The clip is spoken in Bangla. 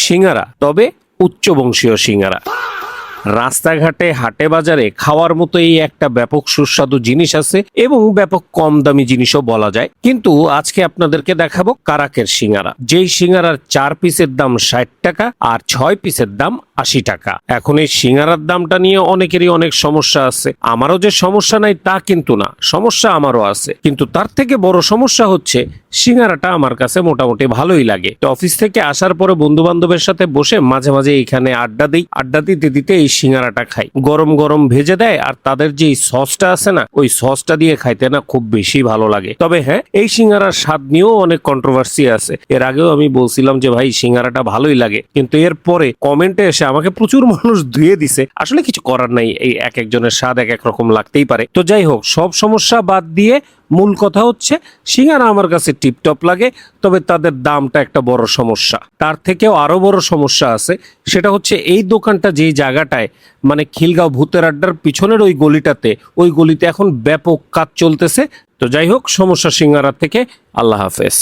সিঙ্গারা, তবে উচ্চবংশীয় সিঙ্গারা। রাস্তাঘাটে হাটে বাজারে খাওয়ার মতো এই একটা ব্যাপক সুস্বাদু জিনিস আছে এবং ব্যাপক কম দামি জিনিসও বলা যায়। কিন্তু আজকে আপনাদেরকে দেখাবো কারাকের সিঙ্গারা, যেই সিঙ্গারার 4 পিসের দাম 60 টাকা আর 6 পিসের দাম 80 টাকা। এখন এই সিঙ্গারার দামটা নিয়ে অনেকেরই অনেক সমস্যা আছে। আমারও যে সমস্যা নাই তা কিন্তু না, সমস্যা আমারও আছে, কিন্তু তার থেকে বড় সমস্যা হচ্ছে সিঙ্গারাটা আমার কাছে মোটামুটি ভালোই লাগে। তো অফিস থেকে আসার পরে বন্ধু বান্ধবের সাথে বসে মাঝে মাঝে এইখানে আড্ডা দিই, আড্ডা দিতে দিতে এই সিঙ্গারাটা খাই। গরম গরম ভেজে দেয় আর তাদের যে সসটা আছে না, ওই সসটা দিয়ে খাইতে না খুব বেশি ভালো লাগে। তবে হ্যাঁ, এই সিঙ্গারার স্বাদ নিয়েও অনেক কন্ট্রোভার্সি আছে। এর আগেও আমি বলছিলাম যে ভাই সিঙ্গারাটা ভালোই লাগে, কিন্তু এর পরে কমেন্টে এসে আমাকে প্রচুর মানুষ ধুয়ে দিছে। আসলে কিছু করার নাই, এই এক একজনের স্বাদ এক এক রকম লাগতেই পারে। তো যাই হোক, সব সমস্যা বাদ দিয়ে মূল কথা হচ্ছে সিঙ্গারা আমার কাছে টিপটপ লাগে, তবে তাদের দামটা একটা বড় সমস্যা। তার থেকেও আরো বড় সমস্যা আছে, সেটা হচ্ছে এই দোকানটা যেই জায়গাটায়, মানে খিলগাঁও ভূতের আড্ডার পিছনের ওই গলিটাতে, ওই গলিতে এখন ব্যাপক কাজ চলতেছে। তো যাই হোক, সমস্যা সিঙ্গারা থেকে। আল্লাহ হাফেজ।